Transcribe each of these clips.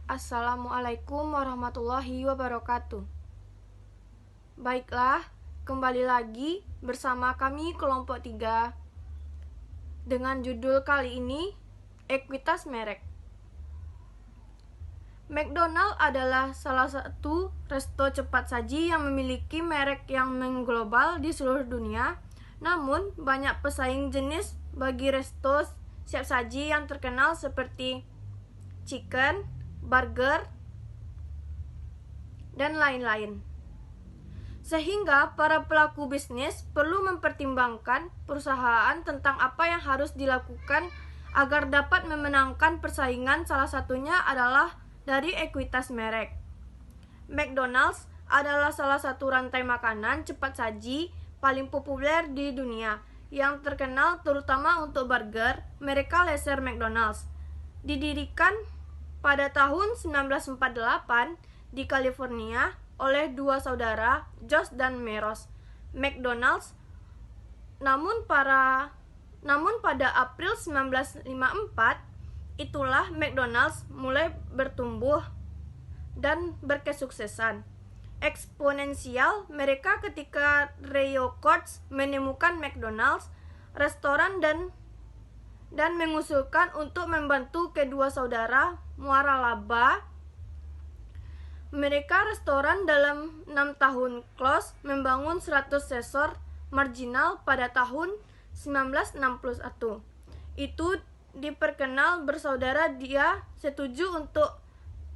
Assalamualaikum warahmatullahi wabarakatuh. Baiklah, kembali lagi bersama kami kelompok 3 dengan judul kali ini, Ekuitas Merek. McDonald adalah salah satu resto cepat saji yang memiliki merek yang mengglobal di seluruh dunia. Namun, banyak pesaing jenis bagi resto siap saji yang terkenal seperti chicken, burger, dan lain-lain. Sehingga para pelaku bisnis perlu mempertimbangkan perusahaan tentang apa yang harus dilakukan agar dapat memenangkan persaingan. Salah satunya adalah dari ekuitas merek. McDonald's adalah salah satu rantai makanan cepat saji paling populer di dunia, yang terkenal terutama untuk burger. Mereka laser McDonald's didirikan pada tahun 1948 di California oleh dua saudara, Josh dan Meros McDonald's. Namun pada April 1954 itulah McDonald's mulai bertumbuh dan berkesuksesan eksponensial mereka ketika Ray Kroc menemukan McDonald's restoran dan mengusulkan untuk membantu kedua saudara muara laba mereka restoran. Dalam 6 tahun Kroc membangun 100 sensor marginal pada tahun 1961. Itu diperkenal bersaudara. Dia setuju untuk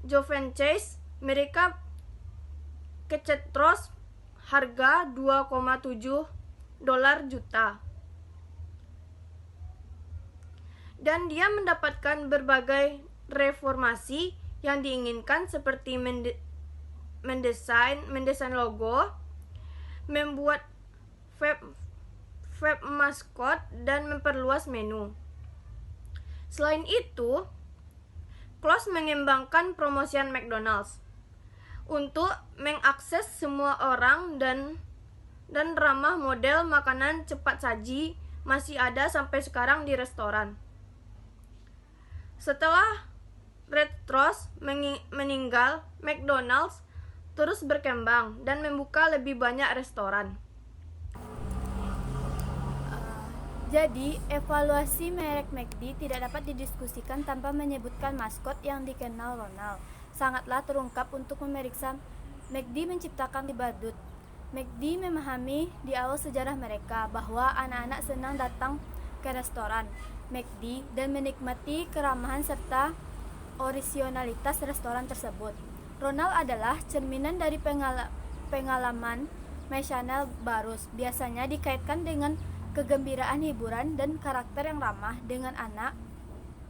joint venture mereka kecetros harga $2,7 juta. Dan dia mendapatkan berbagai reformasi yang diinginkan seperti mendesain logo, membuat web maskot, dan memperluas menu. Selain itu, Kroc mengembangkan promosian McDonald's untuk mengakses semua orang dan ramah. Model makanan cepat saji masih ada sampai sekarang di restoran. Setelah Ray Kroc meninggal, McDonald's terus berkembang dan membuka lebih banyak restoran. Jadi, evaluasi merek McD tidak dapat didiskusikan tanpa menyebutkan maskot yang dikenal Ronald. Sangatlah terungkap untuk memeriksa McD menciptakan di badut. McD memahami di awal sejarah mereka bahwa anak-anak senang datang ke restoran McD dan menikmati keramahan serta orisinalitas restoran tersebut. Ronald adalah cerminan dari pengalaman Chanel Barus. Biasanya dikaitkan dengan kegembiraan hiburan dan karakter yang ramah dengan anak.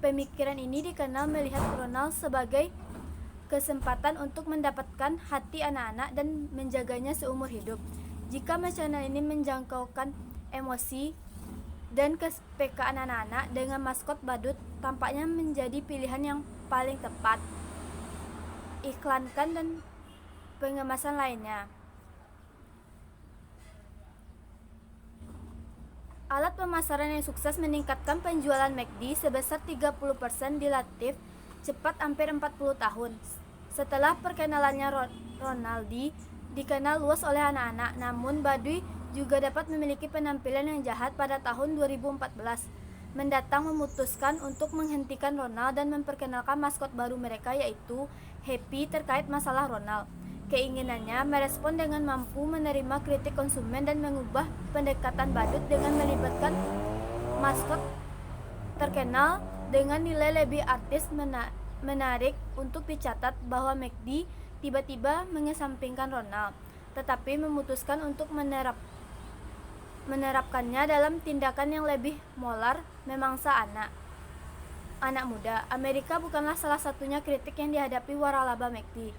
Pemikiran ini dikenal melihat Ronald sebagai kesempatan untuk mendapatkan hati anak-anak dan menjaganya seumur hidup. Jika Chanel ini menjangkaukan emosi dan kepekaan anak-anak dengan maskot badut, tampaknya menjadi pilihan yang paling tepat. Iklankan dan pengemasan lainnya. Alat pemasaran yang sukses meningkatkan penjualan McD sebesar 30% dilatif cepat hampir 40 tahun. Setelah perkenalannya, Ronald dikenal luas oleh anak-anak, namun Baduy juga dapat memiliki penampilan yang jahat. Pada tahun 2014 mendatang memutuskan untuk menghentikan Ronald dan memperkenalkan maskot baru mereka, yaitu Happy. Terkait masalah Ronald, keinginannya merespon dengan mampu menerima kritik konsumen dan mengubah pendekatan badut dengan melibatkan maskot terkenal dengan nilai lebih artis. Menarik untuk dicatat bahwa McD tiba-tiba mengesampingkan Ronald, tetapi memutuskan untuk menerapkannya dalam tindakan yang lebih molar memangsa anak muda. Amerika bukanlah salah satunya kritik yang dihadapi waralaba McD.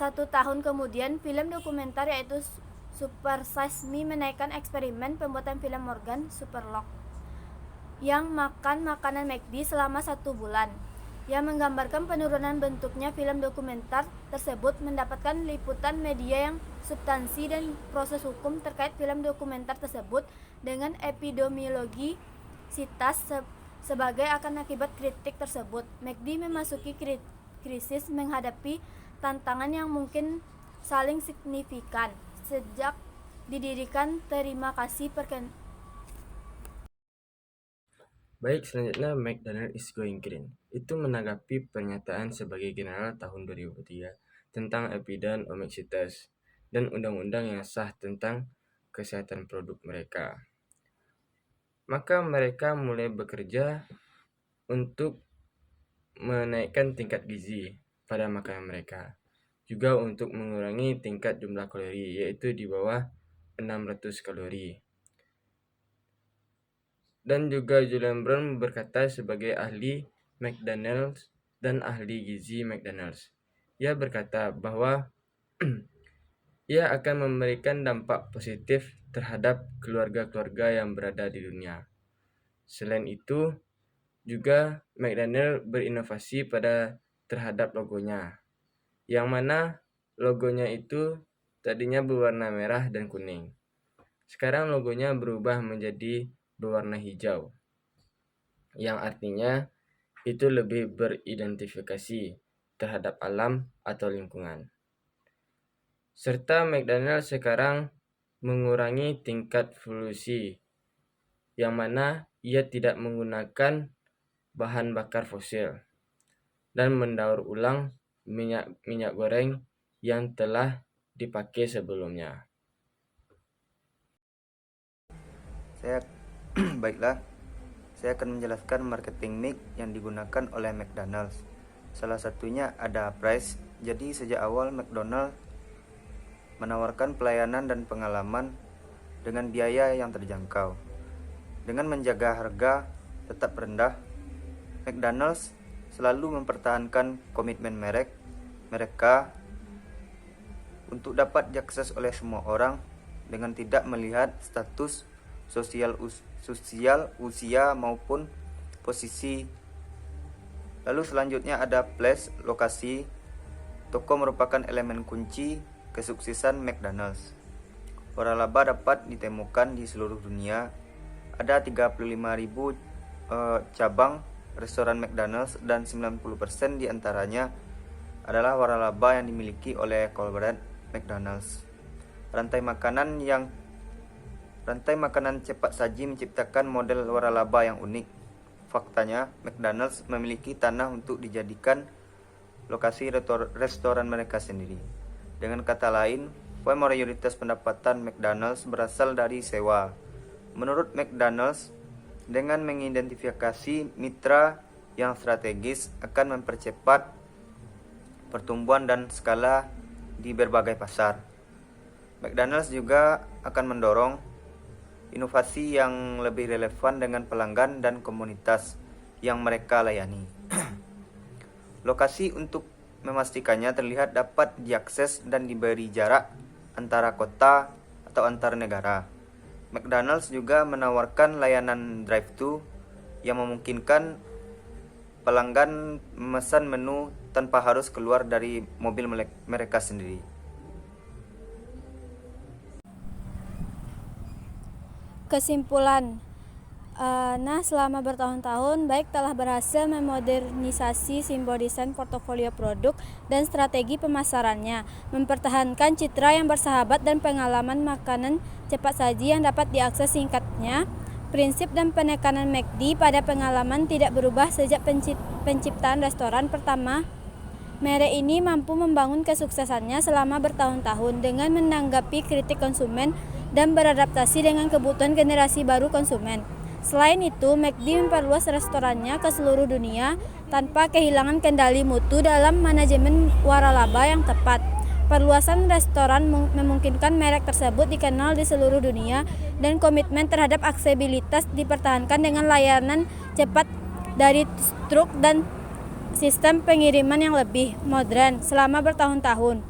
1 tahun kemudian, film dokumenter yaitu Super Size Me menaikkan eksperimen pembuatan film Morgan Spurlock yang makan makanan McD selama 1 bulan. Yang menggambarkan penurunan bentuknya. Film dokumenter tersebut mendapatkan liputan media yang substansi dan proses hukum terkait film dokumenter tersebut dengan epidemiologi sitas sebagai akan akibat kritik tersebut. McD memasuki krisis menghadapi tantangan yang mungkin saling signifikan. Sejak didirikan, terima kasih Baik, selanjutnya McDonald is going green. Itu menanggapi pernyataan sebagai general tahun 2003 tentang epidemiomycetes dan undang-undang yang sah tentang kesehatan produk mereka. Maka mereka mulai bekerja untuk menaikkan tingkat gizi pada makanan mereka. Juga untuk mengurangi tingkat jumlah kalori, yaitu di bawah 600 kalori. Dan juga Julian Brown berkata sebagai ahli McDonald's dan ahli gizi McDonald's. Ia berkata bahwa ia akan memberikan dampak positif terhadap keluarga-keluarga yang berada di dunia. Selain itu, juga McDonald berinovasi terhadap logonya, yang mana logonya itu tadinya berwarna merah dan kuning. Sekarang logonya berubah menjadi berwarna hijau, yang artinya itu lebih beridentifikasi terhadap alam atau lingkungan. Serta McDonald's sekarang mengurangi tingkat polusi, yang mana ia tidak menggunakan bahan bakar fosil dan mendaur ulang minyak goreng yang telah dipakai sebelumnya. Baiklah, saya akan menjelaskan marketing mix yang digunakan oleh McDonald's. Salah satunya ada price. Jadi sejak awal McDonald's menawarkan pelayanan dan pengalaman dengan biaya yang terjangkau. Dengan menjaga harga tetap rendah, McDonald's selalu mempertahankan komitmen mereka untuk dapat diakses oleh semua orang dengan tidak melihat status sosial, usia maupun posisi. Lalu selanjutnya ada place, lokasi. Toko merupakan elemen kunci kesuksesan McDonald's. Waralaba dapat ditemukan di seluruh dunia. Ada 35.000 cabang restoran McDonald's dan 90% diantaranya adalah waralaba yang dimiliki oleh korporat McDonald's. Rantai makanan cepat saji menciptakan model waralaba yang unik. Faktanya, McDonald's memiliki tanah untuk dijadikan lokasi restoran mereka sendiri. Dengan kata lain, mayoritas pendapatan McDonald's berasal dari sewa. Menurut McDonald's, dengan mengidentifikasi mitra yang strategis akan mempercepat pertumbuhan dan skala di berbagai pasar. McDonald's juga akan mendorong inovasi yang lebih relevan dengan pelanggan dan komunitas yang mereka layani. Lokasi untuk memastikannya terlihat dapat diakses dan diberi jarak antara kota atau antar negara. McDonald's juga menawarkan layanan drive-thru yang memungkinkan pelanggan memesan menu tanpa harus keluar dari mobil mereka sendiri. Kesimpulan, selama bertahun-tahun Baik telah berhasil memodernisasi simbol desain portofolio produk dan strategi pemasarannya, mempertahankan citra yang bersahabat dan pengalaman makanan cepat saji yang dapat diakses singkatnya. Prinsip dan penekanan McD pada pengalaman tidak berubah sejak penciptaan restoran pertama. Merek ini mampu membangun kesuksesannya selama bertahun-tahun dengan menanggapi kritik konsumen dan beradaptasi dengan kebutuhan generasi baru konsumen. Selain itu, McD memperluas restorannya ke seluruh dunia tanpa kehilangan kendali mutu dalam manajemen waralaba yang tepat. Perluasan restoran memungkinkan merek tersebut dikenal di seluruh dunia dan komitmen terhadap aksesibilitas dipertahankan dengan layanan cepat dari truk dan sistem pengiriman yang lebih modern selama bertahun-tahun.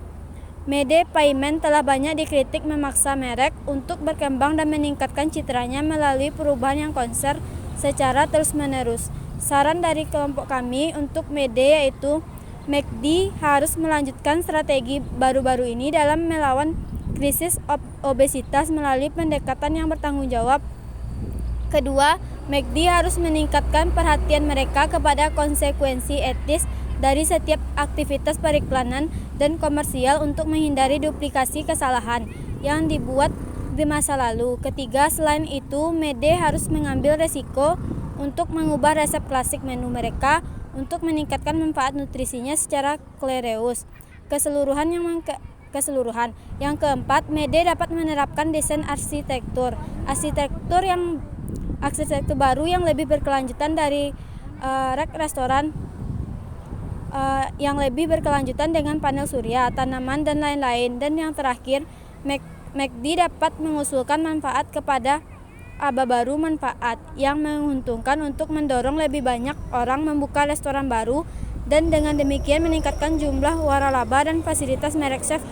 Mede Payment telah banyak dikritik memaksa merek untuk berkembang dan meningkatkan citranya melalui perubahan yang konser secara terus-menerus. Saran dari kelompok kami untuk Mede yaitu McD harus melanjutkan strategi baru-baru ini dalam melawan krisis obesitas melalui pendekatan yang bertanggung jawab. Kedua, McD harus meningkatkan perhatian mereka kepada konsekuensi etis dari setiap aktivitas periklanan dan komersial untuk menghindari duplikasi kesalahan yang dibuat di masa lalu. Ketiga, selain itu, Mede harus mengambil resiko untuk mengubah resep klasik menu mereka untuk meningkatkan manfaat nutrisinya secara klereus keseluruhan. Yang keempat, Mede dapat menerapkan desain arsitektur baru yang lebih berkelanjutan dari restoran yang lebih berkelanjutan dengan panel surya, tanaman, dan lain-lain. Dan yang terakhir, McD dapat mengusulkan manfaat kepada baru manfaat yang menguntungkan untuk mendorong lebih banyak orang membuka restoran baru dan dengan demikian meningkatkan jumlah waralaba dan fasilitas merek chef